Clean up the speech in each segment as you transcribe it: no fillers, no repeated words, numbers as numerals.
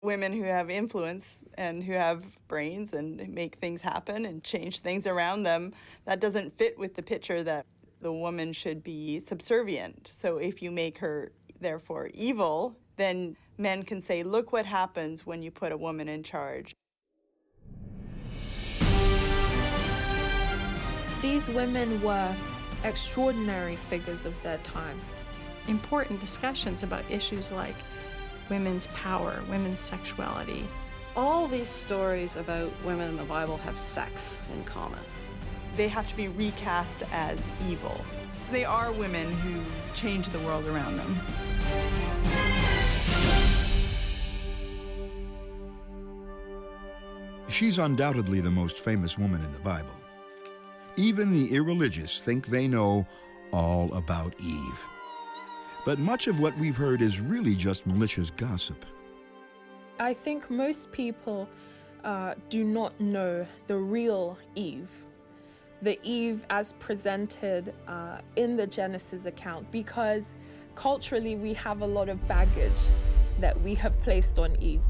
Women who have influence and who have brains and make things happen and change things around them, that doesn't fit with the picture that the woman should be subservient. So if you make her, therefore, evil, then men can say, look what happens when you put a woman in charge. These women were extraordinary figures of their time. Important discussions about issues like women's power, women's sexuality. All these stories about women in the Bible have sex in common. They have to be recast as evil. They are women who change the world around them. She's undoubtedly the most famous woman in the Bible. Even the irreligious think they know all about Eve. But much of what we've heard is really just malicious gossip. I think most people do not know the real Eve, the Eve as presented in the Genesis account, because culturally we have a lot of baggage that we have placed on Eve.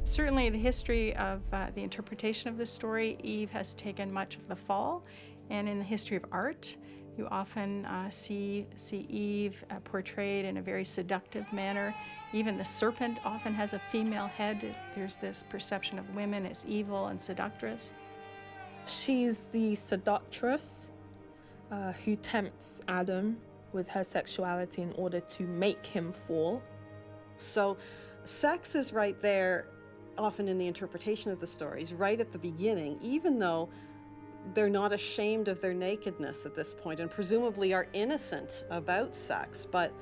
Certainly the history of the interpretation of this story, Eve has taken much of the fall, and in the history of art, you often see Eve portrayed in a very seductive manner. Even the serpent often has a female head. There's this perception of women as evil and seductress. She's the seductress who tempts Adam with her sexuality in order to make him fall. So sex is right there, often in the interpretation of the stories, right at the beginning, even though they're not ashamed of their nakedness at this point and presumably are innocent about sex. But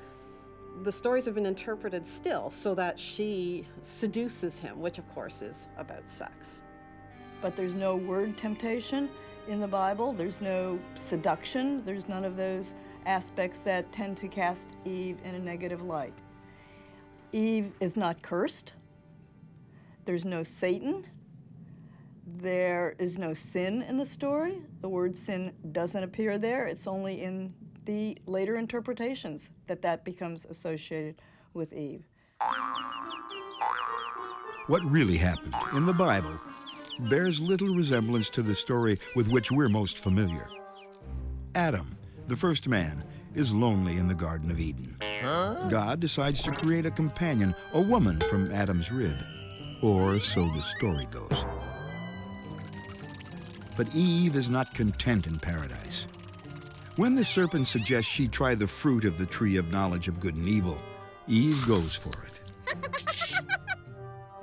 the stories have been interpreted still so that she seduces him, which of course is about sex. But there's no word temptation in the Bible. There's no seduction. There's none of those aspects that tend to cast Eve in a negative light. Eve is not cursed. There's no Satan. There is no sin in the story. The word sin doesn't appear there. It's only in the later interpretations that becomes associated with Eve. What really happened in the Bible bears little resemblance to the story with which we're most familiar. Adam, the first man, is lonely in the Garden of Eden. God decides to create a companion, a woman from Adam's rib, or so the story goes. But Eve is not content in paradise. When the serpent suggests she try the fruit of the tree of knowledge of good and evil, Eve goes for it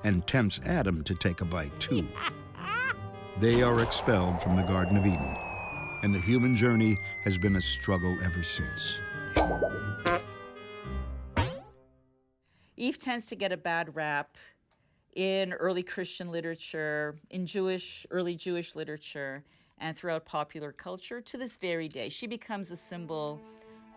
and tempts Adam to take a bite too. They are expelled from the Garden of Eden, and the human journey has been a struggle ever since. Eve tends to get a bad rap in early Christian literature, in early Jewish literature, and throughout popular culture to this very day. She becomes a symbol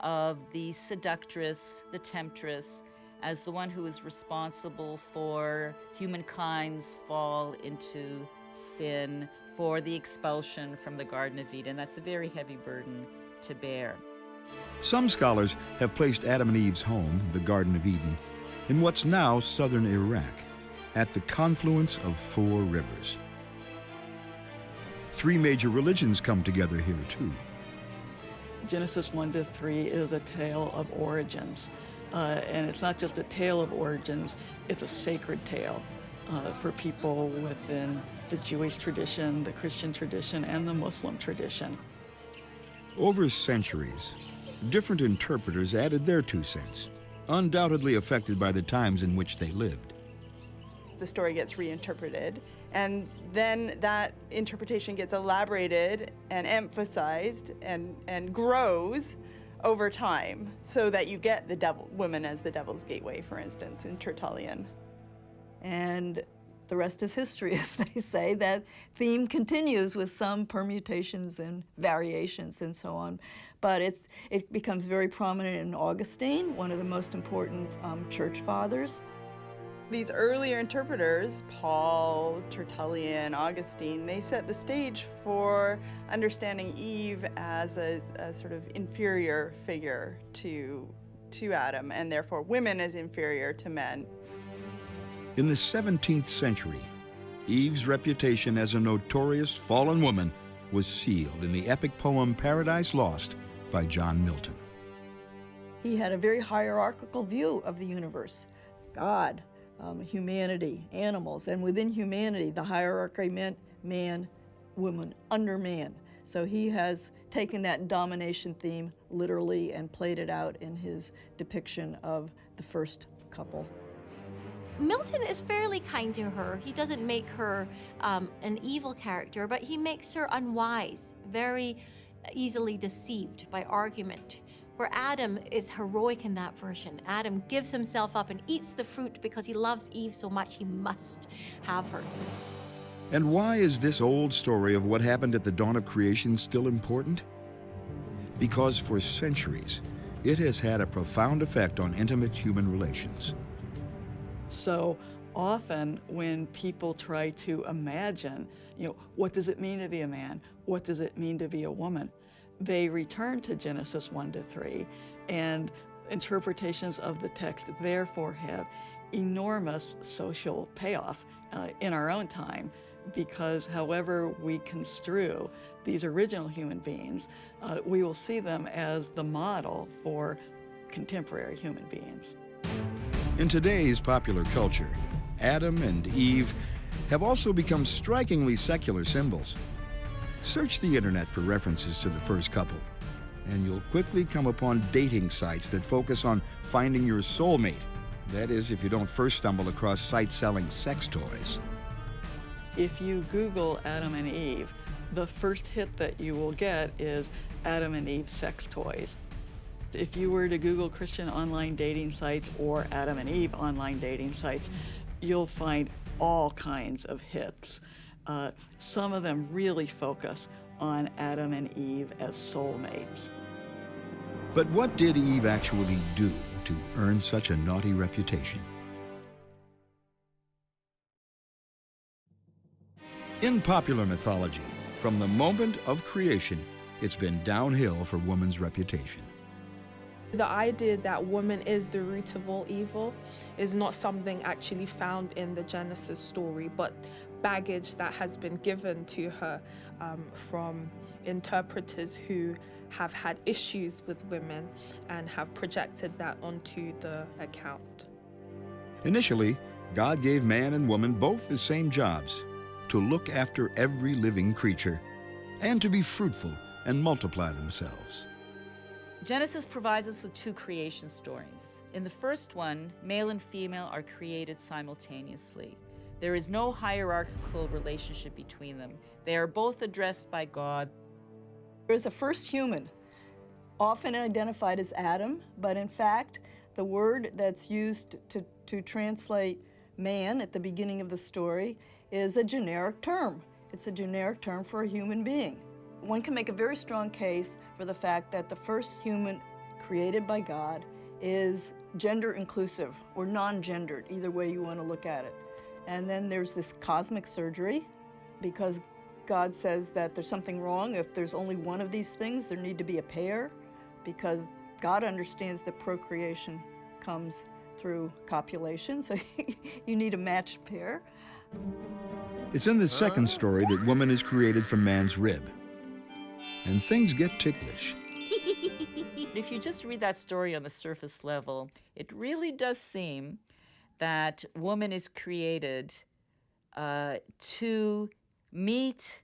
of the seductress, the temptress, as the one who is responsible for humankind's fall into sin, for the expulsion from the Garden of Eden. That's a very heavy burden to bear. Some scholars have placed Adam and Eve's home, the Garden of Eden, in what's now southern Iraq, at the confluence of 4 rivers. 3 major religions come together here too. Genesis 1-3 is a tale of origins. And it's not just a tale of origins, it's a sacred tale for people within the Jewish tradition, the Christian tradition, and the Muslim tradition. Over centuries, different interpreters added their 2 cents, undoubtedly affected by the times in which they lived. The story gets reinterpreted, and then that interpretation gets elaborated and emphasized and grows over time, so that you get the women as the devil's gateway, for instance, in Tertullian. And the rest is history, as they say. That theme continues with some permutations and variations and so on. But it becomes very prominent in Augustine, one of the most important church fathers. These earlier interpreters, Paul, Tertullian, Augustine, they set the stage for understanding Eve as a sort of inferior figure to Adam, and therefore women as inferior to men. In the 17th century, Eve's reputation as a notorious fallen woman was sealed in the epic poem Paradise Lost by John Milton. He had a very hierarchical view of the universe. God, humanity, animals, and within humanity, the hierarchy meant man, woman, under man. So he has taken that domination theme literally and played it out in his depiction of the first couple. Milton is fairly kind to her. He doesn't make her an evil character, but he makes her unwise, very easily deceived by argument. Where Adam is heroic in that version. Adam gives himself up and eats the fruit because he loves Eve so much he must have her. And why is this old story of what happened at the dawn of creation still important? Because for centuries, it has had a profound effect on intimate human relations. So often when people try to imagine, what does it mean to be a man? What does it mean to be a woman? They return to Genesis 1-3, and interpretations of the text therefore have enormous social payoff in our own time, because however we construe these original human beings, we will see them as the model for contemporary human beings. In today's popular culture, Adam and Eve have also become strikingly secular symbols. Search the internet for references to the first couple, and you'll quickly come upon dating sites that focus on finding your soulmate. That is, if you don't first stumble across sites selling sex toys. If you Google Adam and Eve, the first hit that you will get is Adam and Eve sex toys. If you were to Google Christian online dating sites or Adam and Eve online dating sites, you'll find all kinds of hits. Some of them really focus on Adam and Eve as soulmates. But what did Eve actually do to earn such a naughty reputation? In popular mythology, from the moment of creation, it's been downhill for woman's reputation. The idea that woman is the root of all evil is not something actually found in the Genesis story, but baggage that has been given to her from interpreters who have had issues with women and have projected that onto the account. Initially, God gave man and woman both the same jobs: to look after every living creature and to be fruitful and multiply themselves. Genesis provides us with two creation stories. In the first one, male and female are created simultaneously. There is no hierarchical relationship between them. They are both addressed by God. There's a first human, often identified as Adam, but in fact, the word that's used to translate man at the beginning of the story is a generic term. It's a generic term for a human being. One can make a very strong case for the fact that the first human created by God is gender inclusive or non-gendered, either way you want to look at it. And then there's this cosmic surgery, because God says that there's something wrong. If there's only one of these things, there need to be a pair, because God understands that procreation comes through copulation, so you need a matched pair. It's in the second story that woman is created from man's rib. And things get ticklish. If you just read that story on the surface level, it really does seem that woman is created to meet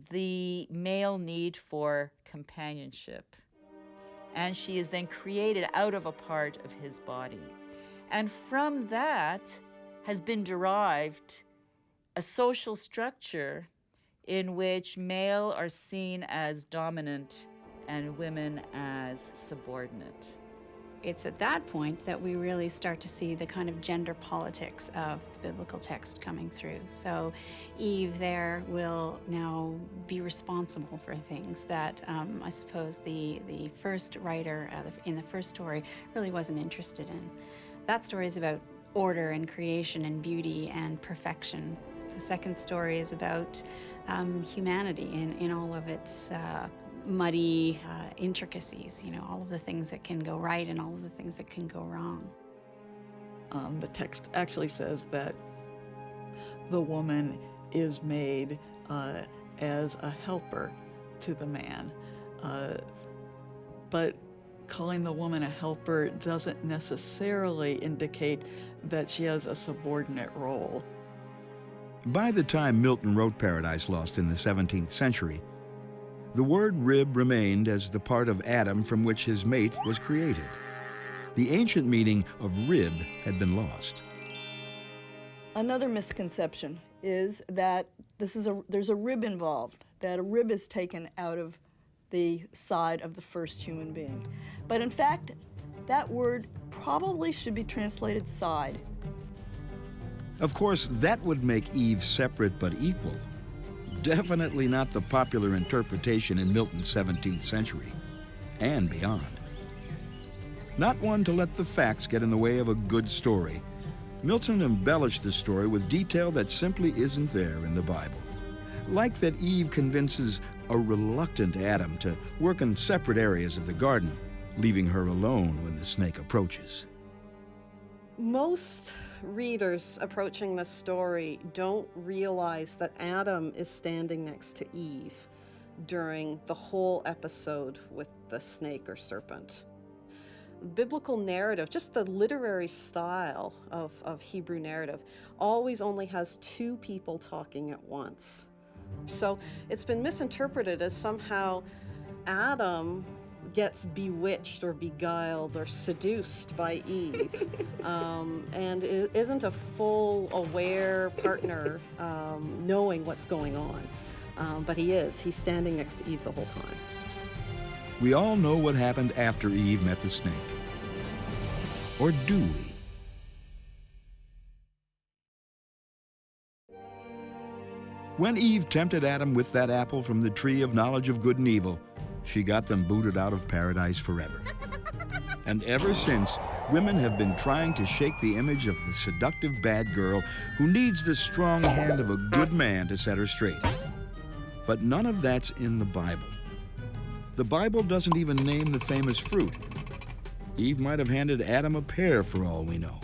the male need for companionship. And she is then created out of a part of his body. And from that has been derived a social structure in which male are seen as dominant and women as subordinate. It's at that point that we really start to see the kind of gender politics of the biblical text coming through. So Eve there will now be responsible for things that I suppose the first writer in the first story really wasn't interested in. That story is about order and creation and beauty and perfection. The second story is about humanity in all of its muddy intricacies, all of the things that can go right and all of the things that can go wrong. The text actually says that the woman is made as a helper to the man. But calling the woman a helper doesn't necessarily indicate that she has a subordinate role. By the time Milton wrote Paradise Lost in the 17th century, the word rib remained as the part of Adam from which his mate was created. The ancient meaning of rib had been lost. Another misconception is that there's a rib involved, that a rib is taken out of the side of the first human being. But in fact, that word probably should be translated side. Of course, that would make Eve separate but equal. Definitely not the popular interpretation in Milton's 17th century, and beyond. Not one to let the facts get in the way of a good story, Milton embellished the story with detail that simply isn't there in the Bible. Like that Eve convinces a reluctant Adam to work in separate areas of the garden, leaving her alone when the snake approaches. Most readers approaching this story don't realize that Adam is standing next to Eve during the whole episode with the snake or serpent. Biblical narrative, just the literary style of Hebrew narrative, always only has two people talking at once. So it's been misinterpreted as somehow Adam gets bewitched or beguiled or seduced by Eve and isn't a full aware partner knowing what's going on. But he is. He's standing next to Eve the whole time. We all know what happened after Eve met the snake. Or do we? When Eve tempted Adam with that apple from the tree of knowledge of good and evil, she got them booted out of paradise forever. And ever since, women have been trying to shake the image of the seductive bad girl who needs the strong hand of a good man to set her straight. But none of that's in the Bible. The Bible doesn't even name the famous fruit. Eve might have handed Adam a pear for all we know.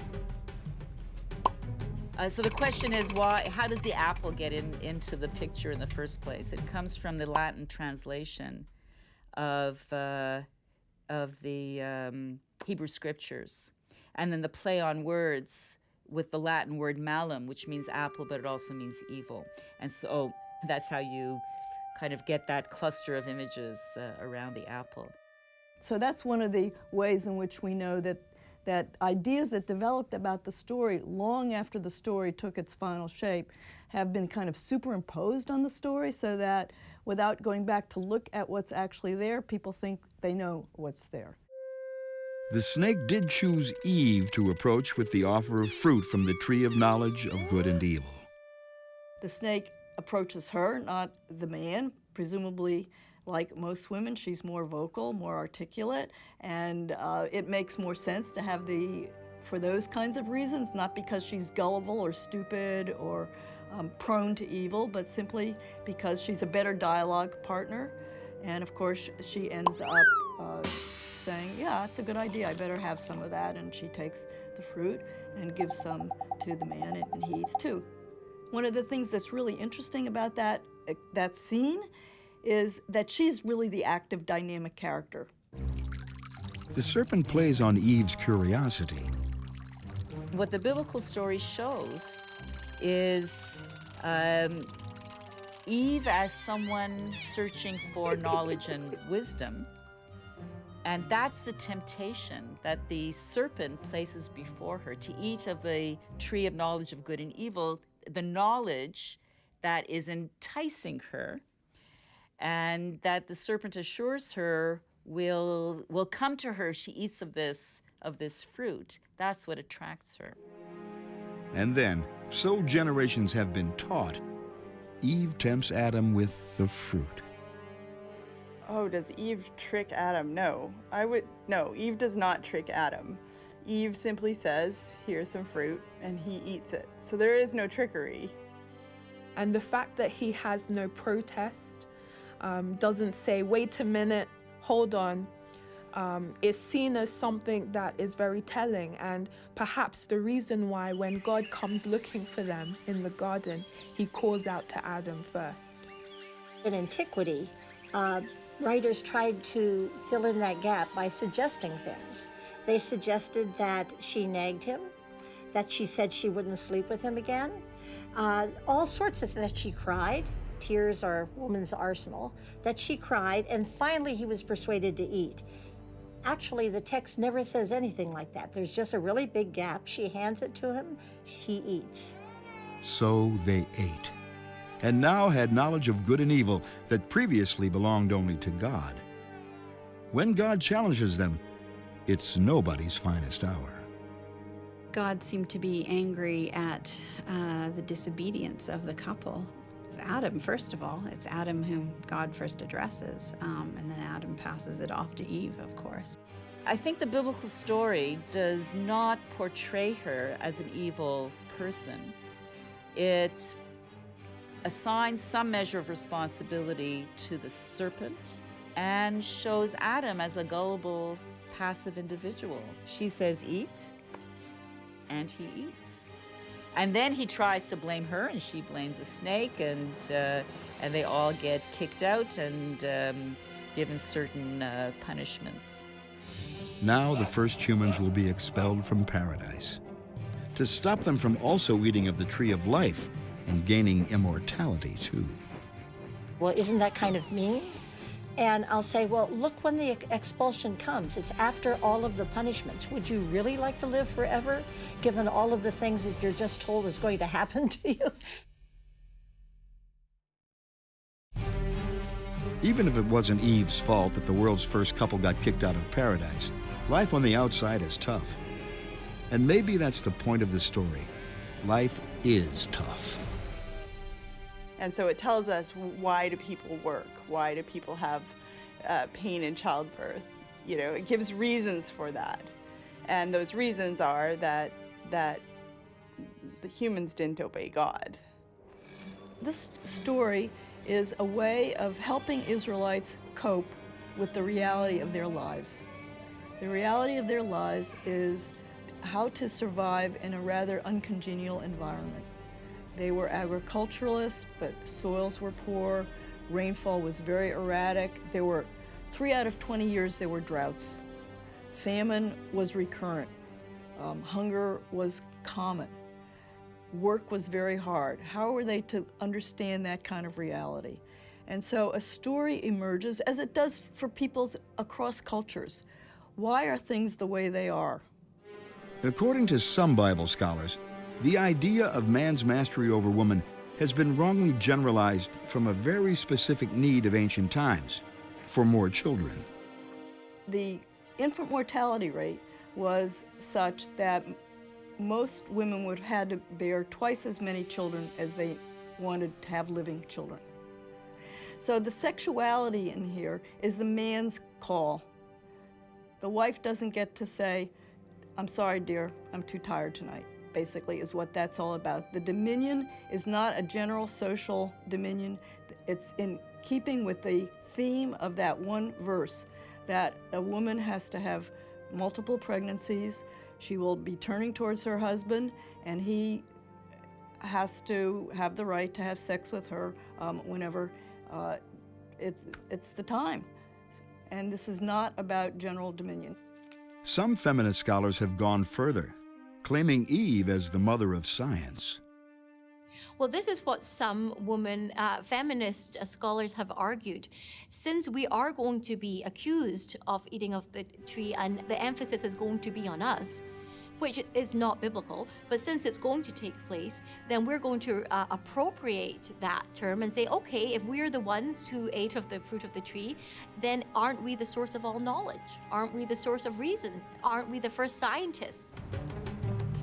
So the question is, how does the apple get into the picture in the first place? It comes from the Latin translation of the Hebrew scriptures, and then the play on words with the Latin word malum, which means apple, but it also means evil. And so that's how you kind of get that cluster of images around the apple. So that's one of the ways in which we know that ideas that developed about the story long after the story took its final shape have been kind of superimposed on the story, so that without going back to look at what's actually there, people think they know what's there. The snake did choose Eve to approach with the offer of fruit from the tree of knowledge of good and evil. The snake approaches her, not the man. Presumably, like most women, she's more vocal, more articulate, and it makes more sense to have for those kinds of reasons, not because she's gullible or stupid or prone to evil, but simply because she's a better dialogue partner. And of course, she ends up saying, yeah, it's a good idea, I better have some of that. And she takes the fruit and gives some to the man, and he eats too. One of the things that's really interesting about that scene is that she's really the active, dynamic character. The serpent plays on Eve's curiosity. What the biblical story shows is Eve as someone searching for knowledge and wisdom. And that's the temptation that the serpent places before her, to eat of the tree of knowledge of good and evil, the knowledge that is enticing her, and that the serpent assures her will come to her if she eats of this fruit. That's what attracts her. And then, so generations have been taught, Eve tempts Adam with the fruit. Oh, does Eve trick Adam? No. No, Eve does not trick Adam. Eve simply says, here's some fruit, and he eats it. So there is no trickery. And the fact that he has no protest, doesn't say, wait a minute, hold on, is seen as something that is very telling, and perhaps the reason why when God comes looking for them in the garden, he calls out to Adam first. In antiquity, writers tried to fill in that gap by suggesting things. They suggested that she nagged him, that she said she wouldn't sleep with him again, all sorts of things, that she cried. Tears are woman's arsenal, that she cried, and finally he was persuaded to eat. Actually, the text never says anything like that. There's just a really big gap. She hands it to him, he eats. So they ate, and now had knowledge of good and evil that previously belonged only to God. When God challenges them, it's nobody's finest hour. God seemed to be angry at the disobedience of the couple. Adam, first of all. It's Adam whom God first addresses, and then Adam passes it off to Eve, of course. I think the biblical story does not portray her as an evil person. It assigns some measure of responsibility to the serpent and shows Adam as a gullible, passive individual. She says, eat, and he eats. And then he tries to blame her, and she blames the snake, and they all get kicked out and given certain punishments. Now the first humans will be expelled from paradise, to stop them from also eating of the tree of life and gaining immortality too. Well, isn't that kind of mean? And I'll say, well, look when the expulsion comes. It's after all of the punishments. Would you really like to live forever, given all of the things that you're just told is going to happen to you? Even if it wasn't Eve's fault that the world's first couple got kicked out of paradise, life on the outside is tough. And maybe that's the point of the story. Life is tough. And so it tells us, why do people work? Why do people have pain in childbirth? You know, it gives reasons for that. And those reasons are that the humans didn't obey God. This story is a way of helping Israelites cope with the reality of their lives. The reality of their lives is how to survive in a rather uncongenial environment. They were agriculturalists, but soils were poor, rainfall was very erratic. There were 3 out of 20 years there were droughts. Famine was recurrent. Hunger was common. Work was very hard. How were they to understand that kind of reality? And so a story emerges, as it does for peoples across cultures. Why are things the way they are? According to some Bible scholars, the idea of man's mastery over woman has been wrongly generalized from a very specific need of ancient times, for more children. The infant mortality rate was such that most women would have had to bear twice as many children as they wanted to have living children. So the sexuality in here is the man's call. The wife doesn't get to say, "I'm sorry, dear, I'm too tired tonight," basically is what that's all about. The dominion is not a general social dominion. It's in keeping with the theme of that one verse, that a woman has to have multiple pregnancies. She will be turning towards her husband, and he has to have the right to have sex with her whenever it's the time. And this is not about general dominion. Some feminist scholars have gone further, claiming Eve as the mother of science. Well, this is what some women, feminist scholars have argued. Since we are going to be accused of eating of the tree, and the emphasis is going to be on us, which is not biblical, but since it's going to take place, then we're going to appropriate that term and say, okay, if we're the ones who ate of the fruit of the tree, then aren't we the source of all knowledge? Aren't we the source of reason? Aren't we the first scientists?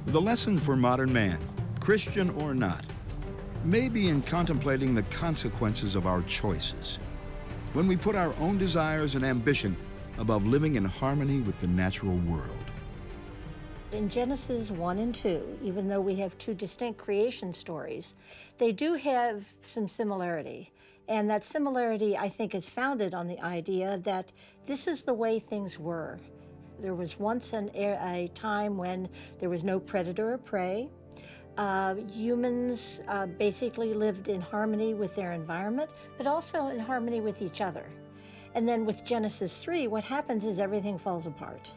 The lesson for modern man, Christian or not, may be in contemplating the consequences of our choices. When we put our own desires and ambition above living in harmony with the natural world. In Genesis 1 and 2, even though we have two distinct creation stories, they do have some similarity. And that similarity, I think, is founded on the idea that this is the way things were. There was once a time when there was no predator or prey. Humans basically lived in harmony with their environment, but also in harmony with each other. And then with Genesis 3, what happens is everything falls apart.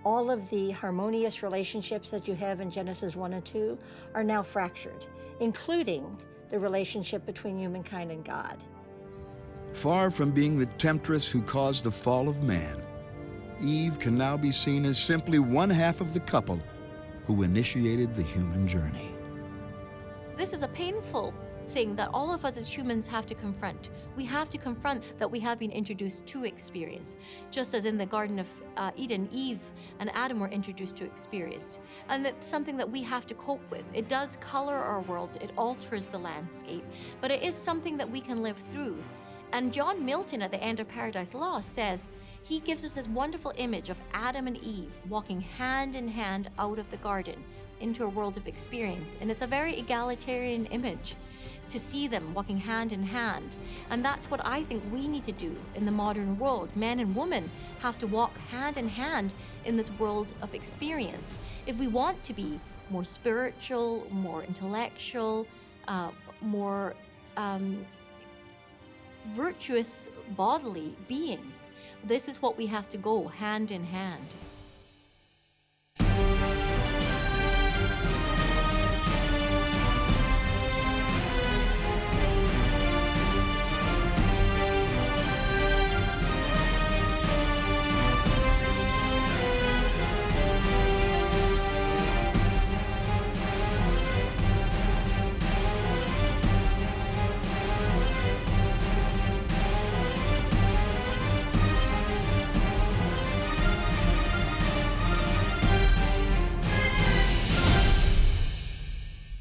All of the harmonious relationships that you have in Genesis 1 and 2 are now fractured, including the relationship between humankind and God. Far from being the temptress who caused the fall of man, Eve can now be seen as simply one half of the couple who initiated the human journey. This is a painful thing that all of us as humans have to confront. We have to confront that we have been introduced to experience. Just as in the Garden of Eden, Eve and Adam were introduced to experience. And that's something that we have to cope with. It does color our world, it alters the landscape, but it is something that we can live through. And John Milton at the end of Paradise Lost says, he gives us this wonderful image of Adam and Eve walking hand in hand out of the garden into a world of experience. And it's a very egalitarian image to see them walking hand in hand. And that's what I think we need to do in the modern world. Men and women have to walk hand in hand in this world of experience. If we want to be more spiritual, more intellectual, more virtuous bodily beings, this is what we have to go hand in hand.